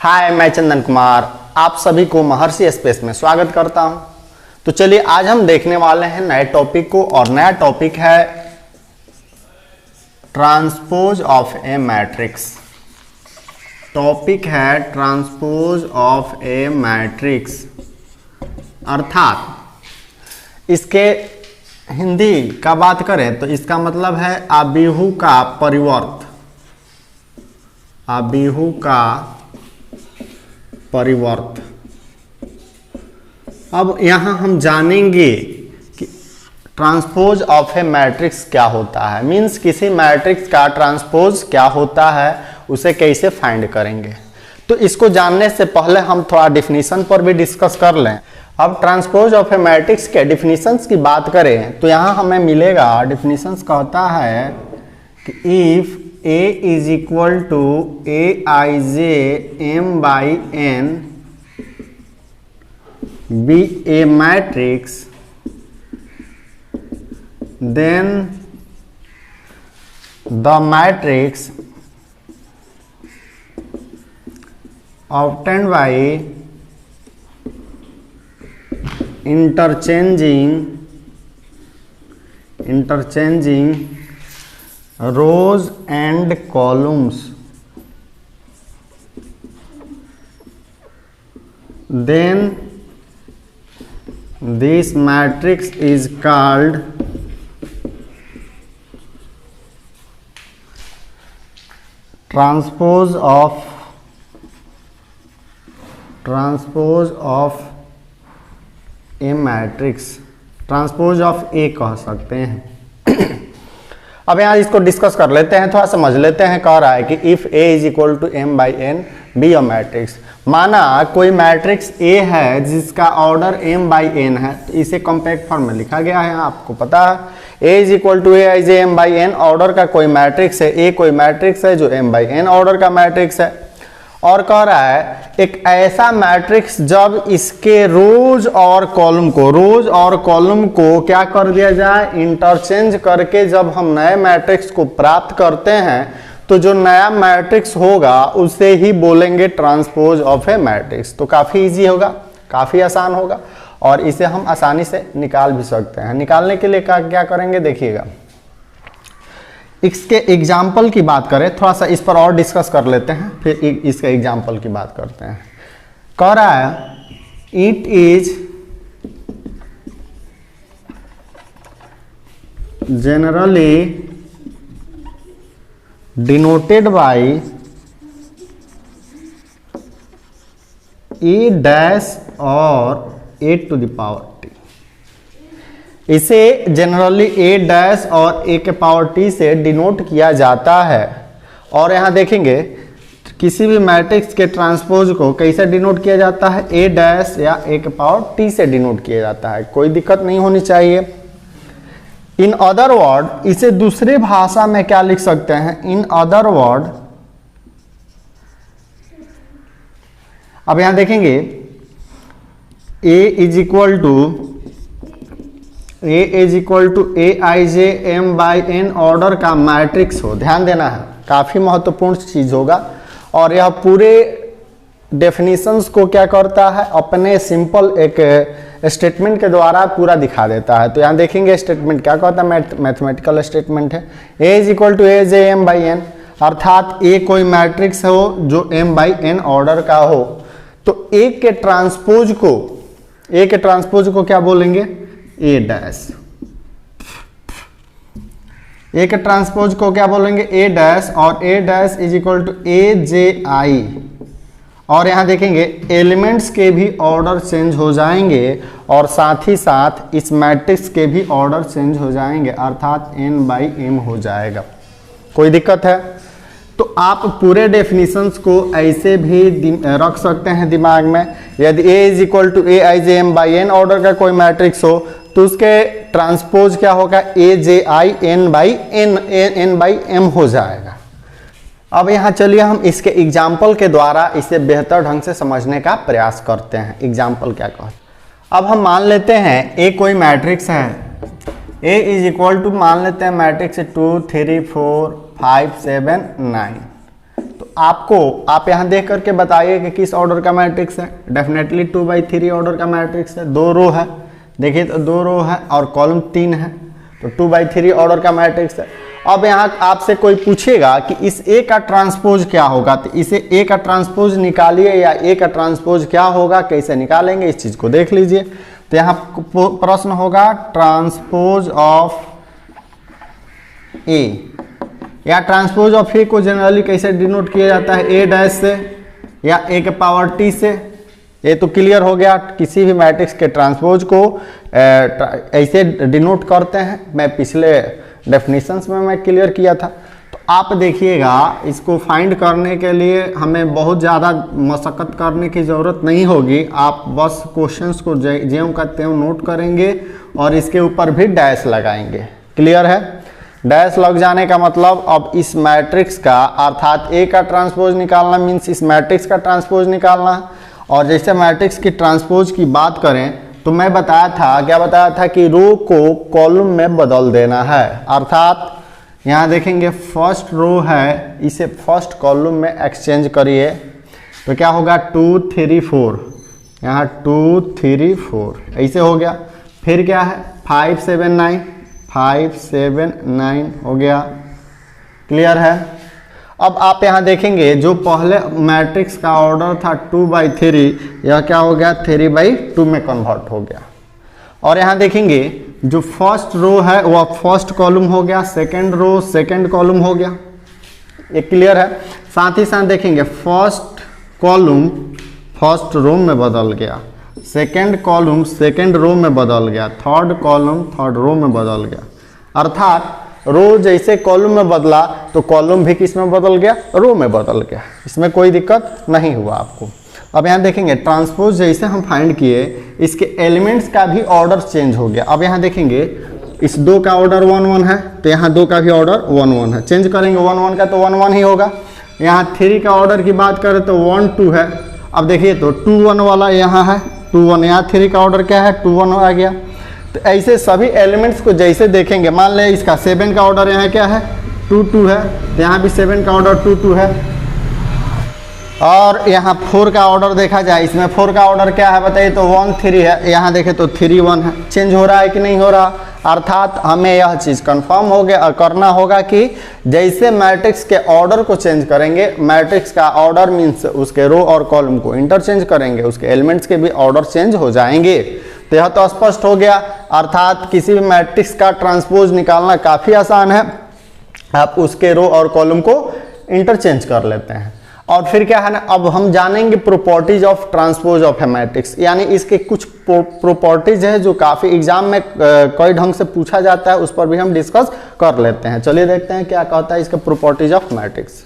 हाय, मैं चंदन कुमार आप सभी को महर्षि स्पेस में स्वागत करता हूं। तो चलिए आज हम देखने वाले हैं नए टॉपिक को, और नया टॉपिक है transpose of A matrix. Topic है ट्रांसपोज ऑफ ए मैट्रिक्स, अर्थात इसके हिंदी का बात करें तो इसका मतलब है आबिहू का परिवर्त। आबिहू का परिवर्त। अब यहां हम जानेंगे कि ट्रांसपोज ऑफ ए मैट्रिक्स क्या होता है, मींस किसी मैट्रिक्स का ट्रांसपोज क्या होता है, उसे कैसे फाइंड करेंगे। तो इसको जानने से पहले हम थोड़ा डिफिनीशन पर भी डिस्कस कर लें। अब ट्रांसपोज ऑफ ए मैट्रिक्स के डिफिनीशंस की बात करें तो यहां हमें मिलेगा, डिफिनीशंस कहता है कि if A is equal to Aij m by n be a matrix, then the matrix obtained by interchanging rows and columns, then this matrix is called transpose of a matrix, transpose of a कह सकते हैं। अब यहाँ इसको discuss कर लेते हैं, थोड़ा समझ लेते हैं। कह रहा है कि if A is equal to m by n be a matrix. माना कोई मैट्रिक्स A है जिसका ऑर्डर m बाई n है, तो इसे कॉम्पैक्ट फॉर्म में लिखा गया है, आपको पता है। A is equal to Aij m by n order का कोई मैट्रिक्स है। A कोई मैट्रिक्स है जो m बाई n ऑर्डर का मैट्रिक्स है। और कह रहा है एक ऐसा मैट्रिक्स जब इसके रोज और कॉलम को क्या कर दिया जाए, इंटरचेंज करके जब हम नए मैट्रिक्स को प्राप्त करते हैं तो जो नया मैट्रिक्स होगा उसे ही बोलेंगे ट्रांसपोज ऑफ ए मैट्रिक्स। तो काफी इजी होगा, काफी आसान होगा, और इसे हम आसानी से निकाल भी सकते हैं। निकालने के लिए क्या करेंगे देखिएगा। इसके एग्जाम्पल की बात करें, थोड़ा सा इस पर और डिस्कस कर लेते हैं, फिर इसके एग्जाम्पल की बात करते हैं। कह रहा है it is generally denoted by A dash और ए टू द पावर टी। इसे जनरली ए डैश और ए के पावर टी से डिनोट किया जाता है। और यहाँ देखेंगे किसी भी मैट्रिक्स के ट्रांसपोज को कैसे डिनोट किया जाता है, ए डैश या ए के पावर टी से डिनोट किया जाता है। कोई दिक्कत नहीं होनी चाहिए। इन अदर वर्ड, इसे दूसरे भाषा में क्या लिख सकते हैं, इन अदर वर्ड। अब यहां देखेंगे A is equal to Aij m by n order का मैट्रिक्स हो। ध्यान देना है, काफी महत्वपूर्ण चीज होगा। और यह पूरे डेफिनेशंस को क्या करता है, अपने सिंपल एक स्टेटमेंट के द्वारा पूरा दिखा देता है। तो यहाँ देखेंगे स्टेटमेंट क्या कहता है, मैथमेटिकल स्टेटमेंट है। A is equal to Aij m by n, अर्थात A कोई मैट्रिक्स हो जो m बाई n ऑर्डर का हो, तो A के ट्रांसपोज को क्या बोलेंगे, ए डैश। ए के ट्रांसपोज को क्या बोलेंगे, ए डैश, और A dash is equal to Aj। और यहां देखेंगे एलिमेंट्स के भी ऑर्डर चेंज हो जाएंगे, और साथ ही साथ इस मैट्रिक्स के भी ऑर्डर चेंज हो जाएंगे, अर्थात n बाई m हो जाएगा। कोई दिक्कत है? तो आप पूरे डेफिनेशंस को ऐसे भी रख सकते हैं दिमाग में। यदि A is equal to Aij m by n order का कोई मैट्रिक्स हो तो उसके ट्रांसपोज क्या होगा, Aj n बाई m हो जाएगा। अब यहाँ चलिए हम इसके एग्जाम्पल के द्वारा इसे बेहतर ढंग से समझने का प्रयास करते हैं। एग्जाम्पल क्या कहते हैं, अब हम मान लेते हैं ए कोई मैट्रिक्स है। ए इज इक्वल टू मान लेते हैं मैट्रिक्स 2 3 4 5 7 9। तो आप यहाँ देख करके बताइए कि किस ऑर्डर का मैट्रिक्स है। डेफिनेटली 2/3 ऑर्डर का मैट्रिक्स है, 2 रो है, देखिए तो 2 रो है और कॉलम 3 है, तो 2/3 ऑर्डर का मैट्रिक्स है। अब यहाँ आपसे कोई पूछेगा कि इस ए का ट्रांसपोज क्या होगा, तो इसे ए का ट्रांसपोज निकालिए या ए का ट्रांसपोज क्या होगा, कैसे निकालेंगे, इस चीज को देख लीजिए। तो यहाँ प्रश्न होगा ट्रांसपोज ऑफ ए, या ट्रांसपोज ऑफ ए को जनरली कैसे डिनोट किया जाता है, ए डैश से या ए के पावर टी से। ये तो क्लियर हो गया, किसी भी मैट्रिक्स के ट्रांसपोज को ऐसे डिनोट करते हैं। मैं पिछले डेफिनेशंस में मैं क्लियर किया था। तो आप देखिएगा, इसको फाइंड करने के लिए हमें बहुत ज़्यादा मशक्क़त करने की ज़रूरत नहीं होगी। आप बस क्वेश्चंस को ज्यों का त्यों नोट करेंगे और इसके ऊपर भी डैश लगाएंगे। क्लियर है? डैश लग जाने का मतलब अब इस मैट्रिक्स का अर्थात ए का ट्रांसपोज निकालना मीन्स इस मैट्रिक्स का ट्रांसपोज निकालना। और जैसे मैट्रिक्स की ट्रांसपोज की बात करें तो मैं बताया था, क्या बताया था कि रो को कॉलम में बदल देना है। अर्थात यहाँ देखेंगे फर्स्ट रो है, इसे फर्स्ट कॉलम में एक्सचेंज करिए तो क्या होगा 2 3 4, यहाँ 2 3 4 ऐसे हो गया। फिर क्या है 5 7 9, 5 7 9 हो गया। क्लियर है? अब आप यहाँ देखेंगे जो पहले मैट्रिक्स का ऑर्डर था 2/3, यह क्या हो गया 3/2 में कन्वर्ट हो गया। और यहाँ देखेंगे जो फर्स्ट रो है वह फर्स्ट कॉलम हो गया, सेकंड रो सेकंड कॉलम हो गया। ये क्लियर है? साथ ही साथ देखेंगे फर्स्ट कॉलम फर्स्ट रो में बदल गया, सेकंड कॉलम सेकंड रो में बदल गया, थर्ड कॉलम थर्ड रो में बदल गया। अर्थात रो जैसे कॉलम में बदला तो कॉलम भी किस में बदल गया, रो में बदल गया। इसमें कोई दिक्कत नहीं हुआ आपको। अब यहाँ देखेंगे ट्रांसपोज जैसे हम फाइंड किए, इसके एलिमेंट्स का भी ऑर्डर चेंज हो गया। अब यहाँ देखेंगे इस 2 का ऑर्डर 1 1 है, तो यहाँ 2 का भी ऑर्डर 1 1 है। चेंज करेंगे 1 1 का तो 1 1 ही होगा। यहाँ 3 का ऑर्डर की बात करें तो 1 2 है। अब देखिए तो 2 1 वाला यहाँ है 2 1, यहाँ 3 का ऑर्डर क्या है 2 1 आ गया। तो ऐसे सभी एलिमेंट्स को जैसे देखेंगे, मान लें इसका 7 का ऑर्डर यहाँ क्या है 2 2 है, तो यहाँ भी 7 का ऑर्डर 2 2 है। और यहाँ 4 का ऑर्डर देखा जाए, इसमें 4 का ऑर्डर क्या है बताइए, तो 1 3 है, यहाँ देखें तो 3 1 है। चेंज हो रहा है कि नहीं हो रहा? अर्थात हमें यह चीज़ कंफर्म हो गया करना होगा कि जैसे मैट्रिक्स के ऑर्डर को चेंज करेंगे, मैट्रिक्स का ऑर्डर मीन्स उसके रो और कॉलम को इंटरचेंज करेंगे, उसके एलिमेंट्स के भी ऑर्डर चेंज हो जाएंगे। तो यह तो स्पष्ट हो गया। अर्थात किसी भी मैट्रिक्स का ट्रांसपोज निकालना काफ़ी आसान है, आप उसके रो और कॉलम को इंटरचेंज कर लेते हैं। और फिर क्या है ना, अब हम जानेंगे properties of transpose of A matrix, यानी इसके कुछ प्रॉपर्टीज है जो काफ़ी एग्जाम में कई ढंग से पूछा जाता है, उस पर भी हम डिस्कस कर लेते हैं। चलिए देखते हैं क्या कहता है इसका प्रॉपर्टीज ऑफ मैट्रिक्स।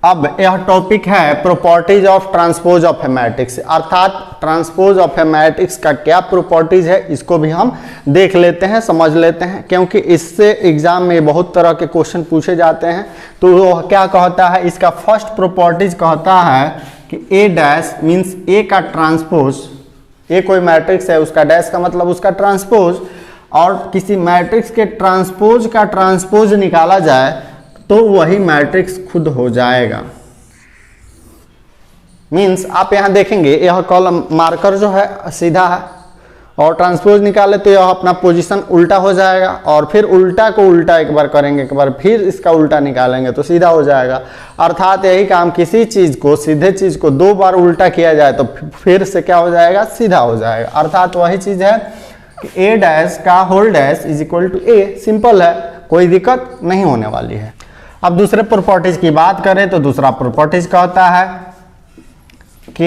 अब यह टॉपिक है properties of transpose of A matrix, अर्थात ट्रांसपोज ऑफ ए मैट्रिक्स का क्या प्रॉपर्टीज है, इसको भी हम देख लेते हैं, समझ लेते हैं, क्योंकि इससे एग्जाम में बहुत तरह के क्वेश्चन पूछे जाते हैं। तो वो क्या कहता है, इसका फर्स्ट प्रॉपर्टीज कहता है कि ए डैश मीन्स ए का ट्रांसपोज, ए कोई मैट्रिक्स है उसका डैश का मतलब उसका ट्रांसपोज, और किसी मैट्रिक्स के ट्रांसपोज का ट्रांसपोज निकाला जाए तो वही मैट्रिक्स खुद हो जाएगा। मीन्स आप यहाँ देखेंगे यह कॉलम मार्कर जो है सीधा है और ट्रांसपोज निकाले तो यह अपना पोजीशन उल्टा हो जाएगा, और फिर उल्टा को उल्टा एक बार करेंगे, एक बार फिर इसका उल्टा निकालेंगे तो सीधा हो जाएगा। अर्थात यही काम, किसी चीज़ को सीधे चीज़ को 2 बार उल्टा किया जाए तो फिर से क्या हो जाएगा, सीधा हो जाएगा। अर्थात वही चीज़ है कि ए डैश का whole dash is equal to A. Simple है, कोई दिक्कत नहीं होने वाली है। अब दूसरे प्रॉपर्टीज की बात करें तो दूसरा प्रॉपर्टीज कहता है के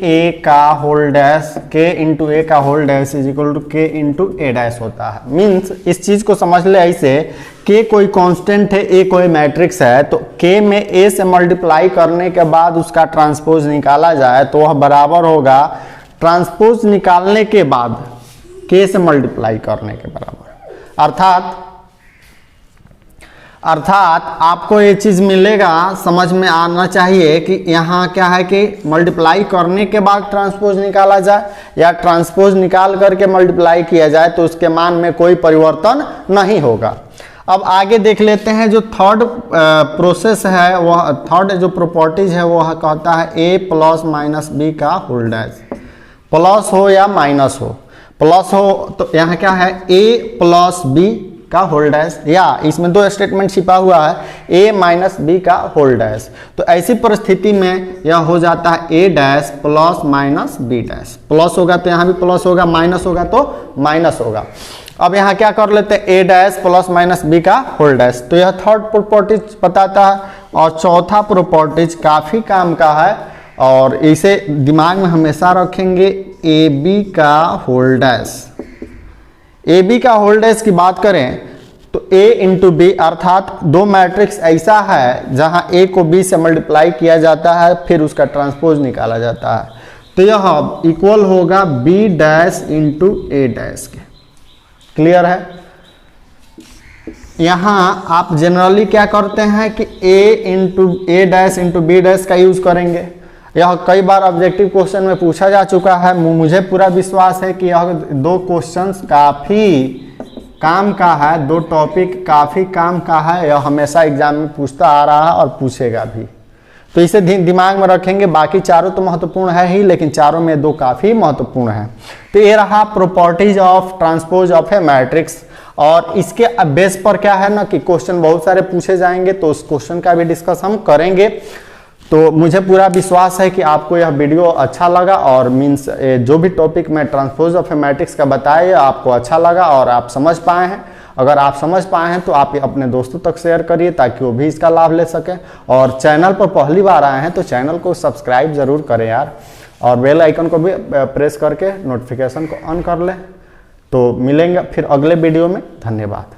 ए का whole dash, k into A का whole dash is equal to k into A dash होता है। मीन्स इस चीज को समझ ले ऐसे, के कोई कांस्टेंट है, ए कोई मैट्रिक्स है, तो के में ए से मल्टीप्लाई करने के बाद उसका ट्रांसपोज निकाला जाए तो वह बराबर होगा ट्रांसपोज निकालने के बाद के से मल्टीप्लाई करने के बराबर। अर्थात आपको ये चीज़ मिलेगा, समझ में आना चाहिए कि यहाँ क्या है कि मल्टीप्लाई करने के बाद ट्रांसपोज निकाला जाए या ट्रांसपोज निकाल करके मल्टीप्लाई किया जाए तो उसके मान में कोई परिवर्तन नहीं होगा। अब आगे देख लेते हैं जो थर्ड प्रोसेस है, वह थर्ड जो प्रॉपर्टीज है वह कहता है ए प्लस माइनस बी का होल डैश। प्लस हो या माइनस हो, प्लस हो तो यहाँ क्या है ए प्लस बी का होल डैश, या इसमें दो स्टेटमेंट छिपा हुआ है ए माइनस बी का होल डैश। तो ऐसी परिस्थिति में यह हो जाता है A dash plus minus B dash. Plus होगा तो यहाँ भी प्लस होगा, माइनस होगा तो माइनस होगा। अब यहाँ क्या कर लेते हैं ए डैश प्लस माइनस बी का होल डैश। तो यह थर्ड प्रॉपर्टीज बताता है। और चौथा प्रॉपर्टीज काफी काम का है और इसे दिमाग में हमेशा रखेंगे, ए बी का होल डैश। ए बी का होल डैश की बात करें तो ए इंटू बी, अर्थात दो मैट्रिक्स ऐसा है जहां ए को बी से मल्टीप्लाई किया जाता है फिर उसका ट्रांसपोज निकाला जाता है। तो यह इक्वल होगा B dash into A dash के। क्लियर है? यहां आप जनरली क्या करते हैं कि A dash into B dash का यूज करेंगे। यह कई बार ऑब्जेक्टिव क्वेश्चन में पूछा जा चुका है। मुझे पूरा विश्वास है कि यह दो क्वेश्चंस काफ़ी काम का है, दो टॉपिक काफ़ी काम का है। यह हमेशा एग्जाम में पूछता आ रहा है और पूछेगा भी, तो इसे दिमाग में रखेंगे। बाकी चारों तो महत्वपूर्ण है ही, लेकिन चारों में दो काफ़ी महत्वपूर्ण है। तो ये रहा properties of transpose of A matrix. और इसके बेस पर क्या है ना कि क्वेश्चन बहुत सारे पूछे जाएंगे, तो उस क्वेश्चन का भी डिस्कस हम करेंगे। तो मुझे पूरा विश्वास है कि आपको यह वीडियो अच्छा लगा और मीन्स जो भी टॉपिक मैं ट्रांसपोज ऑफ ए मैट्रिक्स का बताया आपको अच्छा लगा और आप समझ पाए हैं। अगर आप समझ पाए हैं तो आप अपने दोस्तों तक शेयर करिए ताकि वो भी इसका लाभ ले सकें। और चैनल पर पहली बार आए हैं तो चैनल को सब्सक्राइब ज़रूर करें यार, और बेल आइकन को भी प्रेस करके नोटिफिकेशन को ऑन कर लें। तो मिलेंगे फिर अगले वीडियो में। धन्यवाद।